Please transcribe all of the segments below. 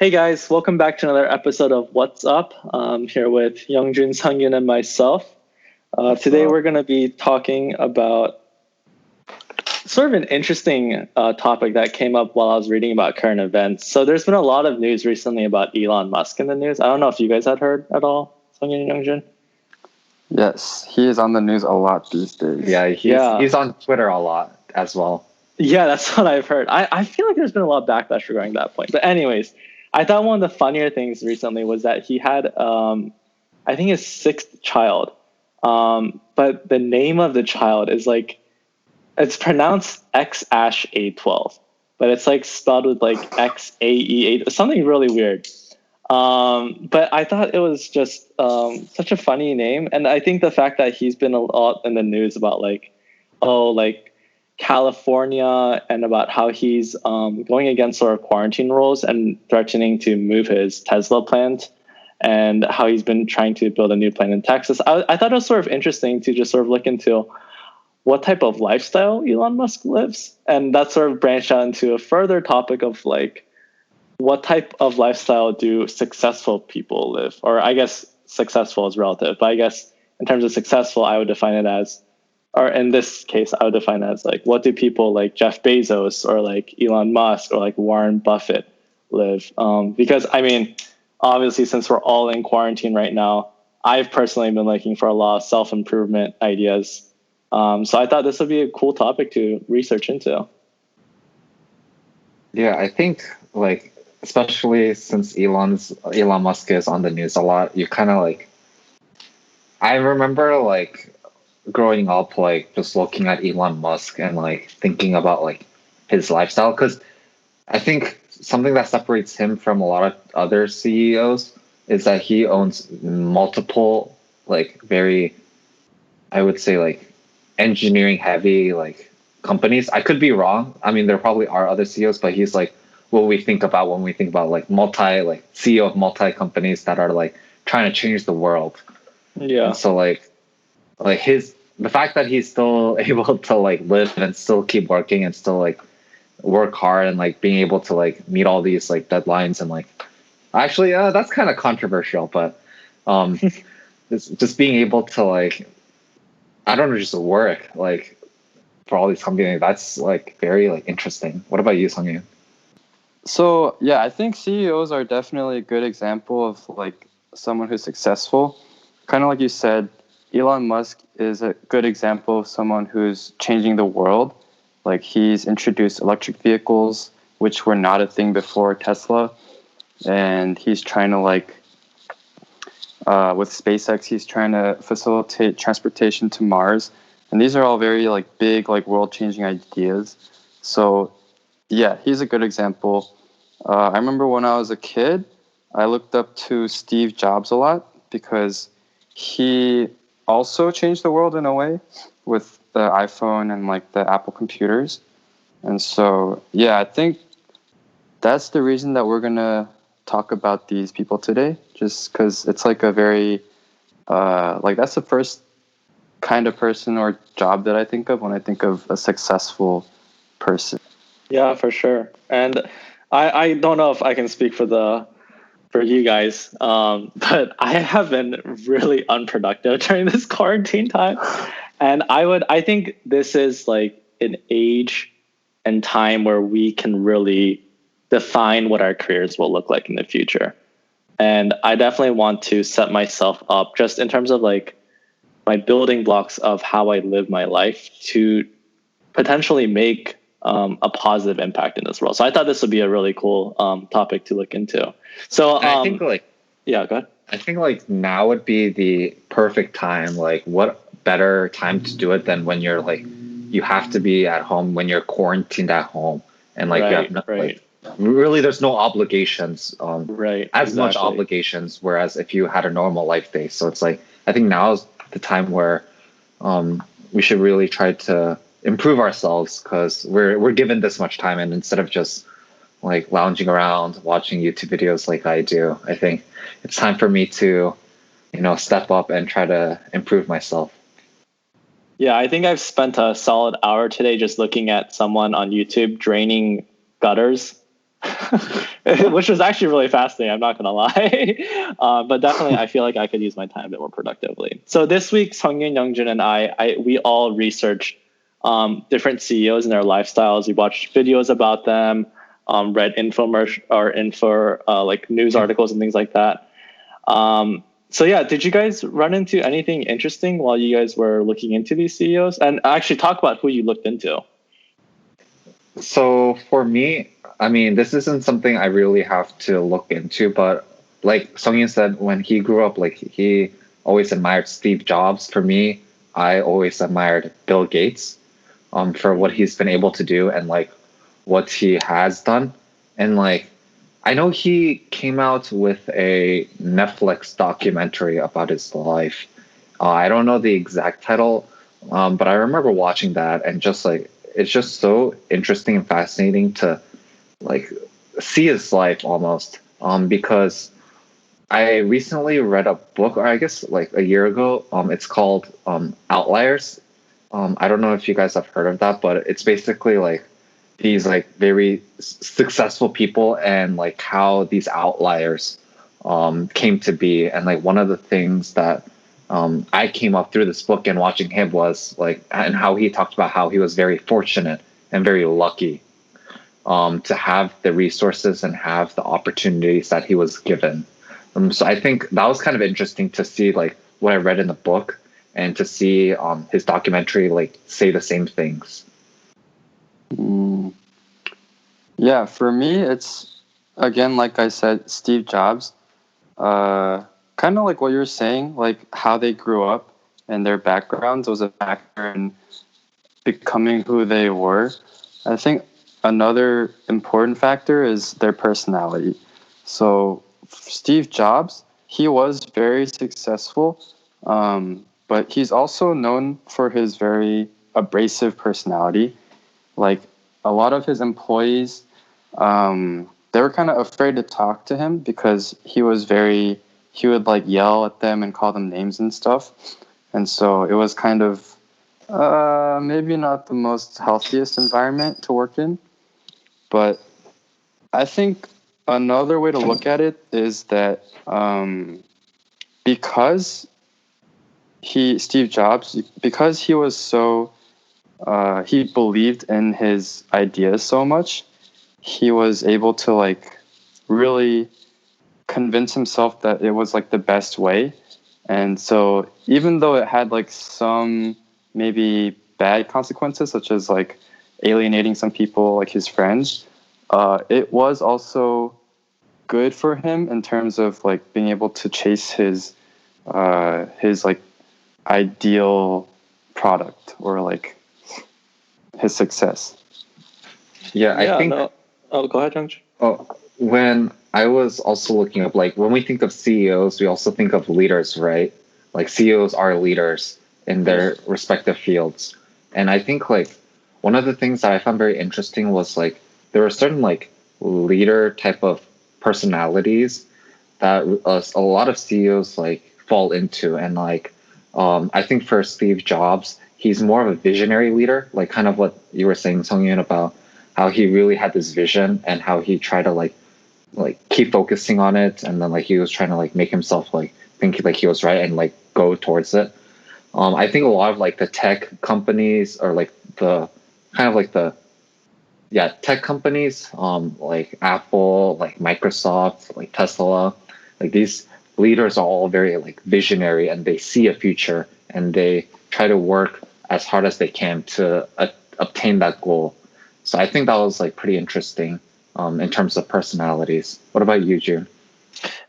Hey guys, welcome back to another episode of What's Up. I'm here with Youngjun, Sungyun, and myself. Today we're going to be talking about sort of an interesting topic that came up while I was reading about current events. So there's been a lot of news recently about Elon Musk in the news. I don't know if you guys had heard at all, Sungyun and Youngjun. Yes, he is on the news a lot these days. Yeah, he's on Twitter a lot as well. Yeah, that's what I've heard. I feel like there's been a lot of backlash regarding that point. But anyways, I thought one of the funnier things recently was that he had, I think, his sixth child. But the name of the child is like, it's pronounced X-A12, but it's like spelled with like XAE8, something really weird. But I thought it was just such a funny name. And I think the fact that he's been a lot in the news about like, California and about how he's going against sort of quarantine rules and threatening to move his Tesla plant and how he's been trying to build a new plant in Texas. I thought it was sort of interesting to just sort of look into what type of lifestyle Elon Musk lives. And that sort of branched out into a further topic of like, what type of lifestyle do successful people live? Or I guess successful is relative, but I guess in terms of successful, I would define it as, or in this case, I would define it as like, what do people like Jeff Bezos or like Elon Musk or like Warren Buffett live? Because I mean, obviously, since we're all in quarantine right now, I've personally been looking for a lot of self-improvement ideas. So I thought this would be a cool topic to research into. Yeah, I think like, especially since Elon Musk is on the news a lot, you kind of like, I remember like growing up, like just looking at Elon Musk and like thinking about like his lifestyle, because I think something that separates him from a lot of other CEOs is that he owns multiple like very, I would say like engineering heavy like companies. I could be wrong. I mean, there probably are other CEOs, but he's like what we think about when we think about like CEO of multi companies that are like trying to change the world. Yeah. And so like the fact that he's still able to like live and still keep working and still like work hard and like being able to like meet all these like deadlines and like actually that's kind of controversial, but it's just being able to like, I don't know, just work like for all these companies, that's like very like interesting. What about you, Sungyu? So yeah, I think CEOs are definitely a good example of like someone who's successful. Kind of like you said, Elon Musk is a good example of someone who's changing the world. Like he's introduced electric vehicles, which were not a thing before Tesla. And he's trying to like, with SpaceX, he's trying to facilitate transportation to Mars. And these are all very like big, like world-changing ideas. So yeah, he's a good example. I remember when I was a kid, I looked up to Steve Jobs a lot because he also changed the world in a way with the iPhone and like the Apple computers. And so, yeah, I think that's the reason that we're going to talk about these people today, just because it's like a very, like that's the first kind of person or job that I think of when I think of a successful person. Yeah, for sure. And I don't know if I can speak for you guys, but I have been really unproductive during this quarantine time. And I think this is like an age and time where we can really define what our careers will look like in the future. And I definitely want to set myself up just in terms of like my building blocks of how I live my life to potentially make a positive impact in this world. So I thought this would be a really cool topic to look into. So I think like, yeah, go ahead. I think like now would be the perfect time. Like what better time to do it than when you're like, you have to be at home, when you're quarantined at home and like you have no, like really there's no obligations as much obligations, whereas if you had a normal life day. So it's like, I think now is the time where we should really try to improve ourselves, because we're given this much time, and instead of just like lounging around watching YouTube videos like I do, I think it's time for me to step up and try to improve myself. Yeah, I think I've spent a solid hour today just looking at someone on YouTube draining gutters which was actually really fascinating. I'm not gonna lie, but definitely I feel like I could use my time a bit more productively. So this week, Seongyun, Youngjun, and we all researched different CEOs and their lifestyles. We watched videos about them, read like news articles and things like that. So yeah, did you guys run into anything interesting while you guys were looking into these CEOs? And actually talk about who you looked into. So for me, I mean, this isn't something I really have to look into, but like Songyin said, when he grew up, like he always admired Steve Jobs. For me, I always admired Bill Gates, for what he's been able to do and like what he has done. And like, I know he came out with a Netflix documentary about his life. I don't know the exact title, but I remember watching that and just like it's just so interesting and fascinating to like see his life almost. Because I recently read a book, or I guess like a year ago. It's called Outliers. I don't know if you guys have heard of that, but it's basically like these like very successful people and like how these outliers came to be. And like one of the things that I came up through this book and watching him was like, and how he talked about how he was very fortunate and very lucky to have the resources and have the opportunities that he was given. So I think that was kind of interesting to see like what I read in the book and to see his documentary like say the same things. Yeah, for me, it's again, like I said, Steve Jobs. Kind of like what you're saying, like how they grew up and their backgrounds was a factor in becoming who they were. I think another important factor is their personality. So Steve Jobs, he was very successful, but he's also known for his very abrasive personality. Like a lot of his employees, they were kind of afraid to talk to him because he would like yell at them and call them names and stuff. And so it was kind of maybe not the most healthiest environment to work in. But I think another way to look at it is that because Steve Jobs, because he was so, he believed in his ideas so much, he was able to like really convince himself that it was like the best way. And so even though it had like some maybe bad consequences, such as like alienating some people, like his friends, it was also good for him in terms of like being able to chase his like ideal product or like his success. Yeah, I think. No. Oh, go ahead, Jung. Oh, when I was also looking up, like when we think of CEOs, we also think of leaders, right? Like CEOs are leaders in their respective fields. And I think like one of the things that I found very interesting was like there were certain like leader type of personalities that a lot of CEOs like fall into. And like I think for Steve Jobs, he's more of a visionary leader, like kind of what you were saying, Songyun, about how he really had this vision and how he tried to like keep focusing on it, and then like he was trying to like make himself like think like he was right and like go towards it. I think a lot of like the tech companies or like the kind of like the tech companies, like Apple, like Microsoft, like Tesla, like these leaders are all very like visionary and they see a future and they try to work as hard as they can to obtain that goal. So I think that was like pretty interesting in terms of personalities. What about you, June?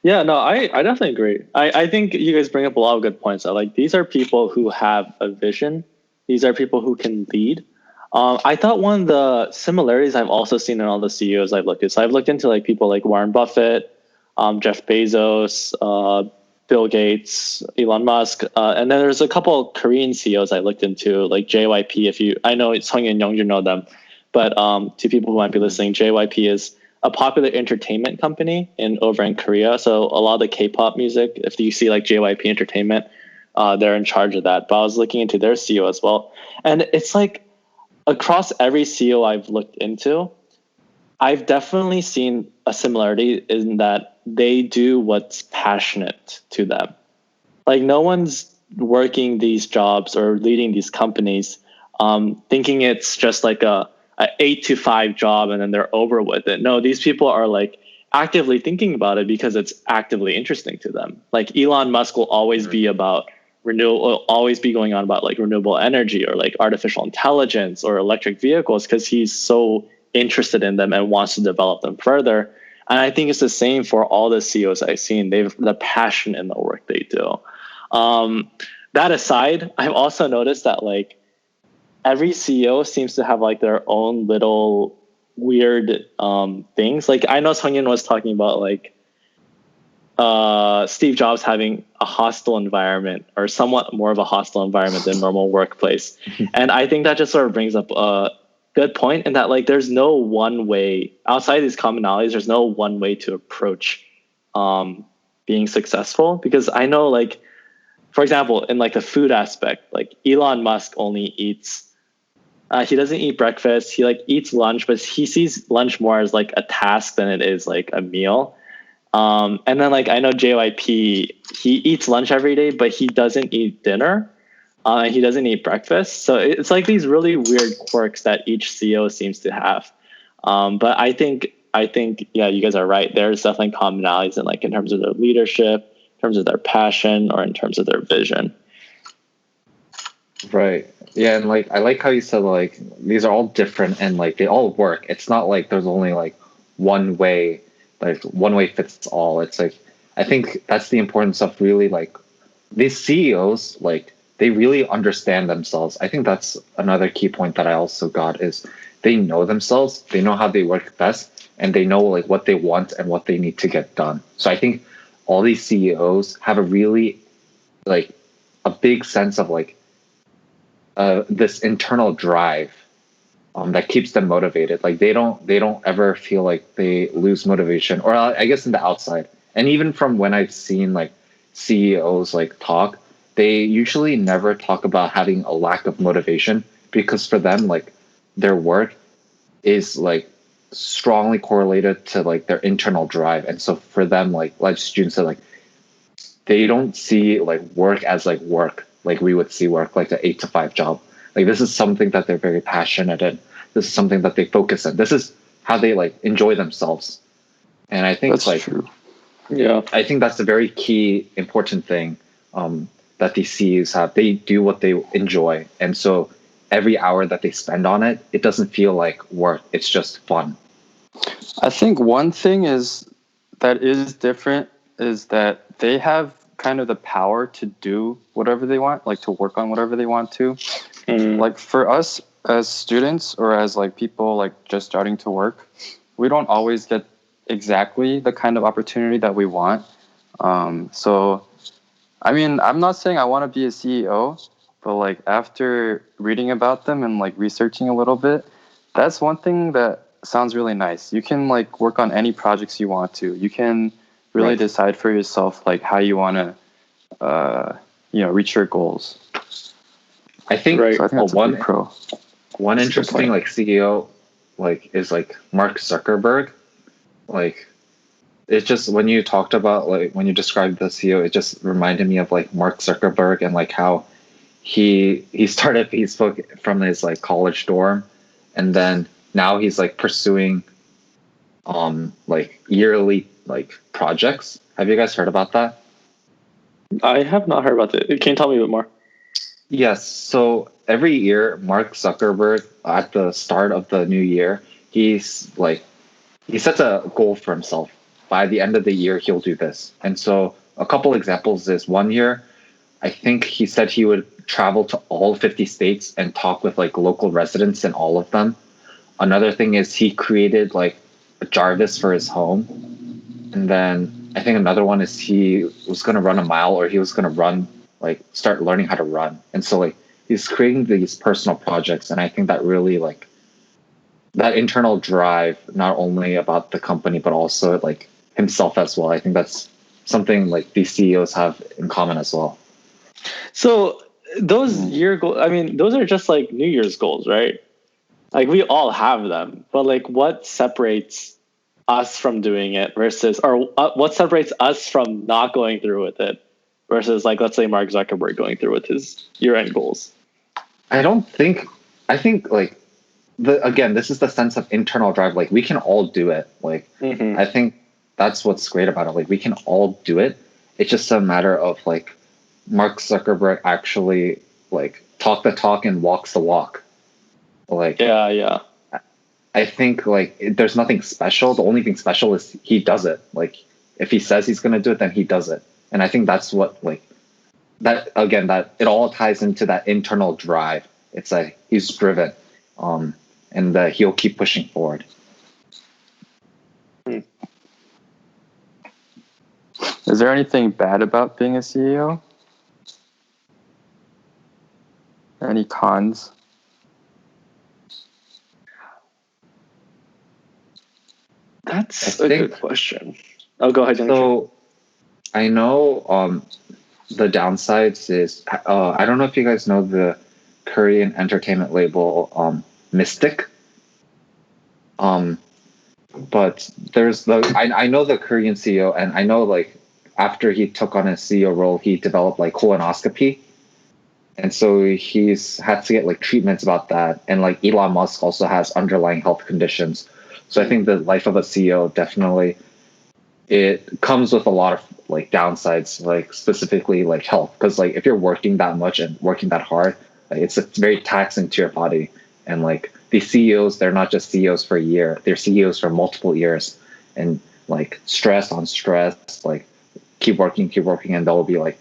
Yeah, no, I definitely agree. I think you guys bring up a lot of good points. Like these are people who have a vision. These are people who can lead. I thought one of the similarities I've also seen in all the CEOs I've looked at. So I've looked into like people like Warren Buffett, Jeff Bezos, Bill Gates, Elon Musk, and then there's a couple of Korean CEOs I looked into, like JYP. I know Sung and Young, you know them, but to people who might be listening, JYP is a popular entertainment company over in Korea. So a lot of the K-pop music, if you see like JYP Entertainment, they're in charge of that. But I was looking into their CEO as well, and it's like across every CEO I've looked into, I've definitely seen a similarity in that they do what's passionate to them. Like no one's working these jobs or leading these companies thinking it's just like a 8 to 5 job and then they're over with it. No, these people are like actively thinking about it because it's actively interesting to them. Like Elon Musk will always be about renewable, always be going on about like renewable energy or like artificial intelligence or electric vehicles because he's so interested in them and wants to develop them further. And I think it's the same for all the CEOs I've seen. They've the passion in the work they do. That aside, I've also noticed that like every CEO seems to have like their own little weird things. Like I know Sung Yin was talking about like Steve Jobs having a hostile environment or somewhat more of a hostile environment than normal workplace. And I think that just sort of brings up a good point in that like there's no one way outside these commonalities, there's no one way to approach being successful. Because I know like, for example, in like the food aspect, like Elon Musk only eats he doesn't eat breakfast. He like eats lunch, but he sees lunch more as like a task than it is like a meal. And then like I know JYP, he eats lunch every day, but he doesn't eat dinner. He doesn't eat breakfast. So it's like these really weird quirks that each CEO seems to have. But I think yeah, you guys are right. There's definitely commonalities in like in terms of their leadership, in terms of their passion, or in terms of their vision. Right. Yeah, and like I like how you said like these are all different and like they all work. It's not like there's only like one way, like one way fits all. It's like I think that's the importance of really like these CEOs, like they really understand themselves. I think that's another key point that I also got is they know themselves, they know how they work best, and they know like what they want and what they need to get done. So I think all these CEOs have a really like a big sense of like this internal drive that keeps them motivated. Like they don't ever feel like they lose motivation, or I guess in the outside. And even from when I've seen like CEOs like talk, they usually never talk about having a lack of motivation because for them like their work is like strongly correlated to like their internal drive. And so for them, like students said, like they don't see like work as like work, like we would see work like the 8 to 5 job. Like this is something that they're very passionate in. This is something that they focus on. This is how they like enjoy themselves. And I think That's like true. Yeah. I think that's a very key important thing that these CEOs have. They do what they enjoy. And so every hour that they spend on it, it doesn't feel like work. It's just fun. I think one thing is that is different is that they have kind of the power to do whatever they want, like to work on whatever they want to. Like for us as students or as like people like just starting to work, we don't always get exactly the kind of opportunity that we want. So, I mean, I'm not saying I want to be a CEO, but like after reading about them and like researching a little bit, that's one thing that sounds really nice. You can like work on any projects you want to. You can really decide for yourself like how you want to, reach your goals. I think, So I think that's a big pro. One interesting like CEO like is like Mark Zuckerberg. Like it's just when you talked about like when you described the CEO, it just reminded me of like Mark Zuckerberg and like how he started Facebook from his like college dorm, and then now he's like pursuing like yearly like projects. Have you guys heard about that? I have not heard about that. Can you tell me a bit more? Yes. So every year, Mark Zuckerberg at the start of the new year, he's like he sets a goal for himself. By the end of the year, he'll do this. And so a couple examples is one year, I think he said he would travel to all 50 states and talk with like local residents in all of them. Another thing is he created like a Jarvis for his home. And then I think another one is he was going to run a mile, or he was going to run, like start learning how to run. And so like he's creating these personal projects. And I think that really like that internal drive, not only about the company, but also like himself as well. I think that's something like these CEOs have in common as well. So those year goals, I mean, those are just like New Year's goals, right? Like we all have them, but like what separates us from doing it versus, or what separates us from not going through with it versus like, let's say Mark Zuckerberg going through with his year-end goals? I think like again, this is the sense of internal drive. Like we can all do it. Like I think that's what's great about it. Like we can all do it. It's just a matter of like Mark Zuckerberg actually like talk the talk and walks the walk. Like Yeah. I think like there's nothing special. The only thing special is he does it. Like if he says he's gonna do it, then he does it. And I think that's what like that again, that it all ties into that internal drive. It's like he's driven, and he'll keep pushing forward. Is there anything bad about being a CEO? Any cons? That's a good question. Oh, go ahead. So I know the downsides is I don't know if you guys know the Korean entertainment label Mystic. But there's I know the Korean CEO, and I know like after he took on his CEO role, he developed like colonoscopy, and so he's had to get like treatments about that. And like Elon Musk also has underlying health conditions. So I think the life of a CEO definitely it comes with a lot of like downsides, like specifically like health, because like if you're working that much and working that hard, like, it's very taxing to your body. And like these CEOs, they're not just CEOs for a year; they're CEOs for multiple years, and like stress on stress, like keep working, and they'll be like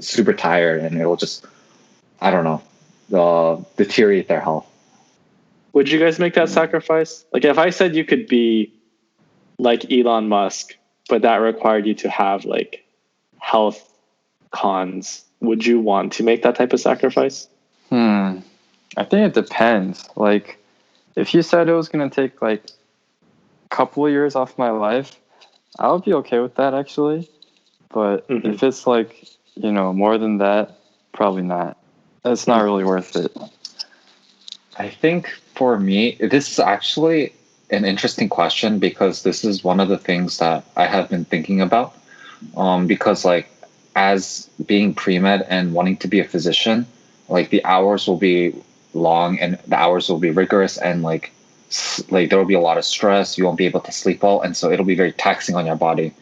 super tired, and it'll just I don't know, deteriorate their health. Would you guys make that sacrifice? Like if I said you could be like Elon Musk, but that required you to have like health cons, would you want to make that type of sacrifice? I think it depends. Like if you said it was going to take like a couple of years off my life, I would be okay with that actually. But if it's like, you know, more than that, probably not. It's not really worth it. I think for me, this is actually an interesting question because this is one of the things that I have been thinking about. Because like as being pre-med and wanting to be a physician, like the hours will be long and the hours will be rigorous, and like there will be a lot of stress. You won't be able to sleep well, and so it'll be very taxing on your body.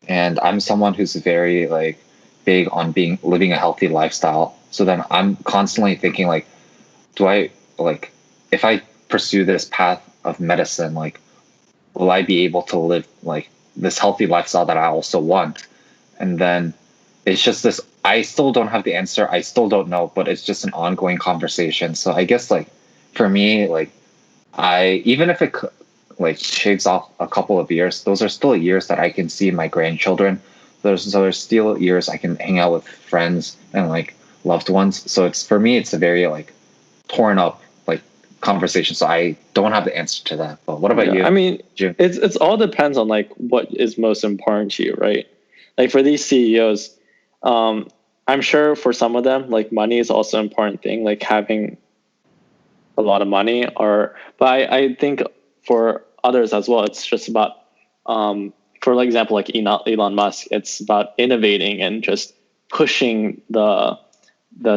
And I'm someone who's very like big on living a healthy lifestyle. So then I'm constantly thinking like, do I like if I pursue this path of medicine, like will I be able to live like this healthy lifestyle that I also want? And then it's just this I still don't have the answer. I still don't know, but it's just an ongoing conversation. So I guess like for me, like I even if it like shaves off a couple of years, those are still years that I can see my grandchildren. Those are still years I can hang out with friends and like loved ones. So it's for me, it's a very like torn up like conversation. So I don't have the answer to that. But what about you? I mean, Jim? it's all depends on like what is most important to you, right? Like for these CEOs, I'm sure for some of them, like money is also an important thing, like having a lot of money. But I think for others as well, it's just about, for example, like Elon Musk, it's about innovating and just pushing the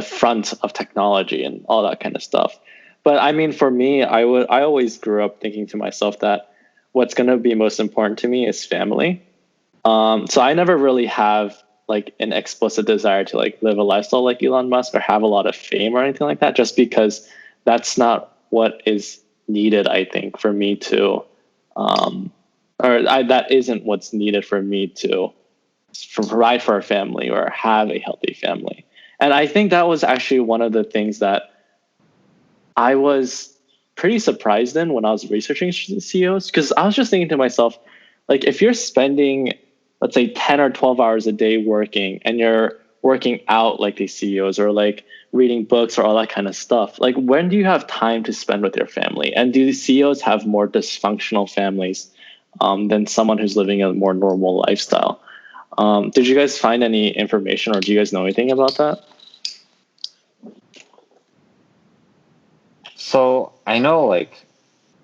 front of technology and all that kind of stuff. But I mean, for me, I always grew up thinking to myself that what's going to be most important to me is family. So I never really have like an explicit desire to like live a lifestyle like Elon Musk or have a lot of fame or anything like that, just because that's not what is needed, I think, for me to, that isn't what's needed for me to provide for a family or have a healthy family. And I think that was actually one of the things that I was pretty surprised in when I was researching CEOs, because I was just thinking to myself, like, if you're spending, let's say 10 or 12 hours a day working and you're working out like these CEOs or like reading books or all that kind of stuff, like when do you have time to spend with your family? And do the CEOs have more dysfunctional families than someone who's living a more normal lifestyle? Did you guys find any information or do you guys know anything about that? So I know like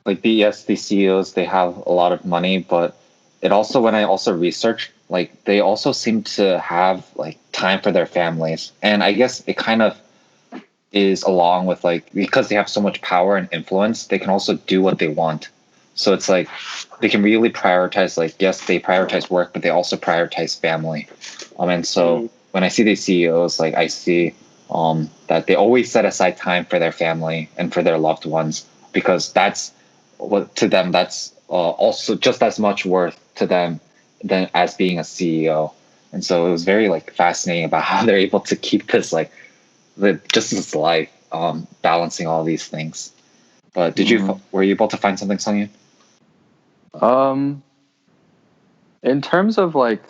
the CEOs, they have a lot of money, but it also, when I also researched, like they also seem to have like time for their families, and I guess it kind of is along with like, because they have so much power and influence, they can also do what they want. So it's like they can really prioritize, like, yes, they prioritize work, but they also prioritize family. And so when I see these CEOs, like I see that they always set aside time for their family and for their loved ones, because that's what, to them, that's also just as much worth to them than as being a CEO. And so it was very like fascinating about how they're able to keep this like just this life, balancing all these things. But were you able to find something, Sungyoon? Um, in terms of like,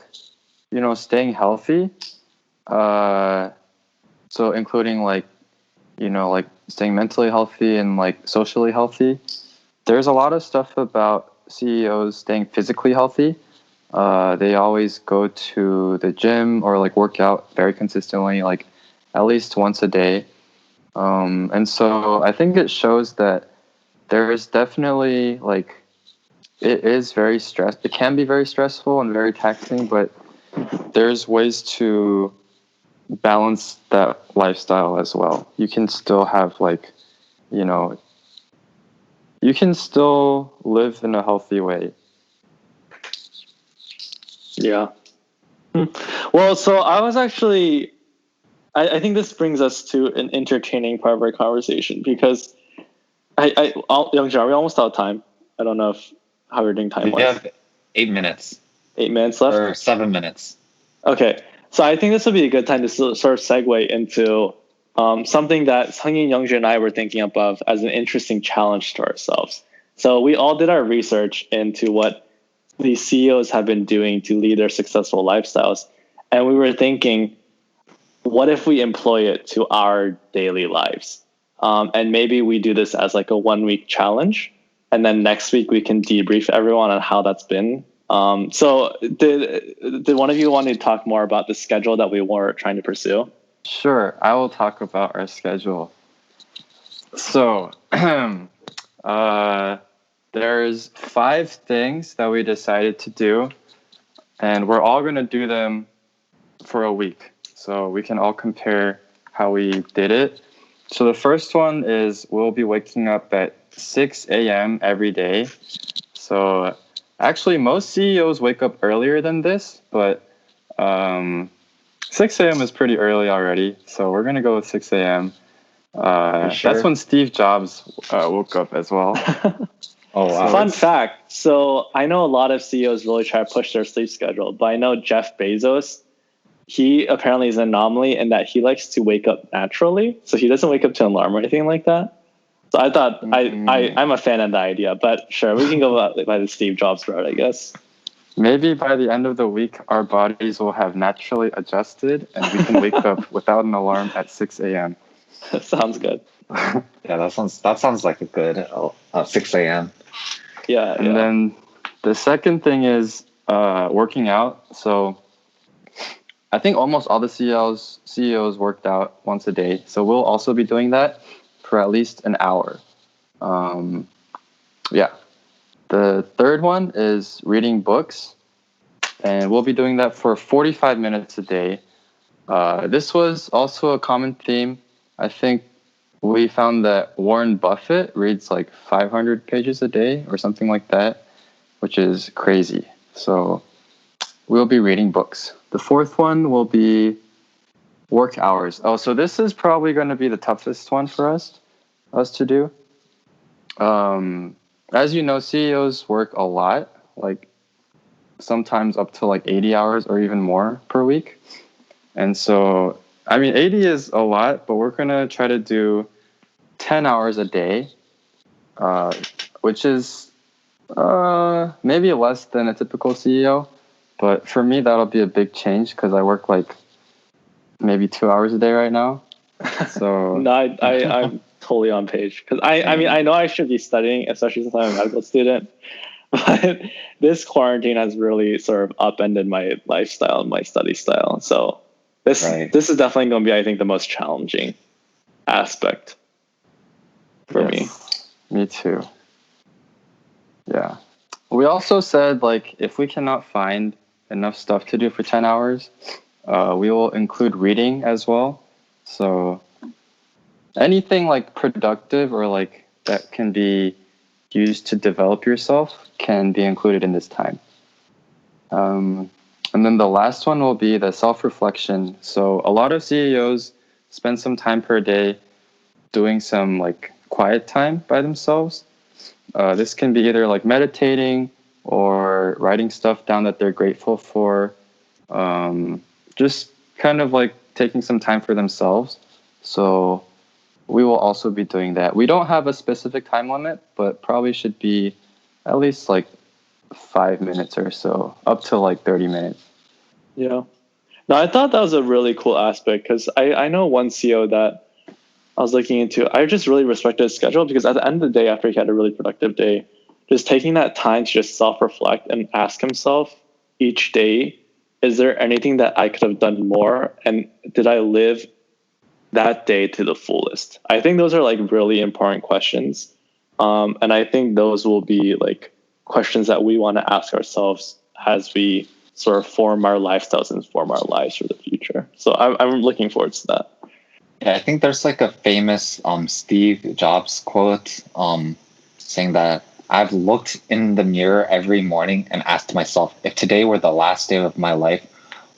staying healthy, uh, so including like, like staying mentally healthy and like socially healthy, there's a lot of stuff about CEOs staying physically healthy. They always go to the gym or like work out very consistently, like at least once a day. And so I think it shows that there is definitely like, it is very it can be very stressful and very taxing, but there's ways to balance that lifestyle as well. You can still have like, you know, you can still live in a healthy way. Yeah. Well, so I was actually, I think this brings us to an entertaining part of our conversation because Young John, we almost out of time. I don't know if how we're doing time We wise. have 8 minutes 8 minutes left. or 7 minutes. Okay, so I think this would be a good time to sort of segue into something that Sungin, Youngju, and I were thinking about as an interesting challenge to ourselves. So we all did our research into what these CEOs have been doing to lead their successful lifestyles, and we were thinking, what if we employ it to our daily lives? And maybe we do this as like a 1 week challenge, and then next week we can debrief everyone on how that's been. So did one of you want to talk more about the schedule that we were trying to pursue? Sure, I will talk about our schedule. So, there's 5 things that we decided to do, and we're all going to do them for a week. So we can all compare how we did it. So the first one is we'll be waking up at 6 a.m. every day. So actually, most CEOs wake up earlier than this, but 6 a.m. is pretty early already. So we're going to go with 6 a.m. Sure? That's when Steve Jobs woke up as well. Oh wow. Fun fact. So I know a lot of CEOs really try to push their sleep schedule, but I know Jeff Bezos, he apparently is an anomaly in that he likes to wake up naturally. So he doesn't wake up to an alarm or anything like that. So I thought I'm a fan of the idea, but sure, we can go by the Steve Jobs route, I guess. Maybe by the end of the week, our bodies will have naturally adjusted and we can wake up without an alarm at 6 a.m. Sounds good. Yeah, that sounds like a good 6 a.m. Yeah. And then the second thing is working out. So I think almost all the CEOs worked out once a day. So we'll also be doing that for at least an hour. Yeah. The third one is reading books. And we'll be doing that for 45 minutes a day. This was also a common theme. I think we found that Warren Buffett reads like 500 pages a day or something like that, which is crazy. So we'll be reading books. The fourth one will be work hours. Oh, so this is probably going to be the toughest one for us to do. As you know, CEOs work a lot, like sometimes up to like 80 hours or even more per week. And so, I mean, 80 is a lot, but we're going to try to do 10 hours a day, which is maybe less than a typical CEO. But for me, that'll be a big change because I work like maybe 2 hours a day right now. So No, I'm totally on page because I mean I know I should be studying, especially since I'm a medical student. But this quarantine has really sort of upended my lifestyle and my study style. So this is definitely going to be, I think, the most challenging aspect. for me. Me too. Yeah. We also said, like, if we cannot find enough stuff to do for 10 hours, we will include reading as well. So anything like productive or like that can be used to develop yourself can be included in this time. And then the last one will be the self-reflection. So a lot of CEOs spend some time per day doing some like quiet time by themselves. This can be either like meditating or writing stuff down that they're grateful for. Just kind of like taking some time for themselves. So we will also be doing that. We don't have a specific time limit, but probably should be at least like 5 minutes or so, up to like 30 minutes. Yeah. No, I thought that was a really cool aspect because I know one CEO that I was looking into. I just really respected his schedule because at the end of the day, after he had a really productive day, just taking that time to just self-reflect and ask himself each day, is there anything that I could have done more? And did I live that day to the fullest? I think those are like really important questions. And I think those will be like questions that we want to ask ourselves as we sort of form our lifestyles and form our lives for the future. So I'm looking forward to that. Yeah, I think there's like a famous Steve Jobs quote saying that I've looked in the mirror every morning and asked myself, if today were the last day of my life,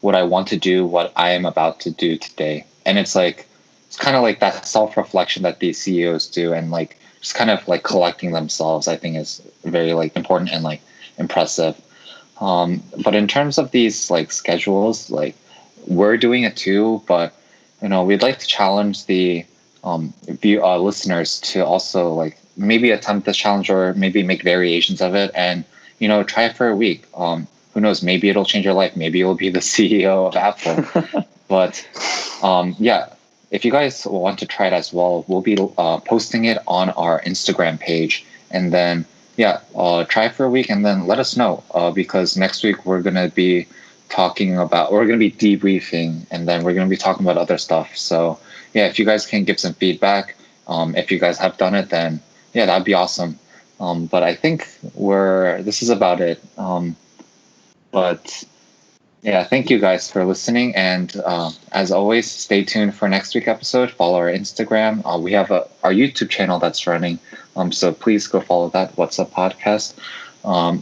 would I want to do what I am about to do today? And it's like, it's kind of like that self-reflection that these CEOs do, and like just kind of like collecting themselves, I think is very like important and like impressive. But in terms of these like schedules, like we're doing it too, but we'd like to challenge the listeners to also like maybe attempt this challenge or maybe make variations of it and try it for a week. Who knows? Maybe it'll change your life. Maybe you'll be the CEO of Apple. But yeah, if you guys want to try it as well, we'll be posting it on our Instagram page, and then try it for a week and then let us know because next week we're gonna be debriefing, and then we're going to be talking about other stuff. So yeah, if you guys can give some feedback, if you guys have done it, then yeah, that'd be awesome. But I think this is about it. But yeah, thank you guys for listening. And as always, stay tuned for next week's episode. Follow our Instagram. We have our YouTube channel that's running. So please go follow that. What's Up Podcast.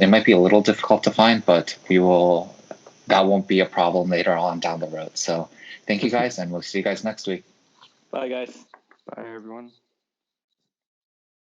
It might be a little difficult to find, but that won't be a problem later on down the road. So thank you guys, and we'll see you guys next week. Bye, guys. Bye, everyone.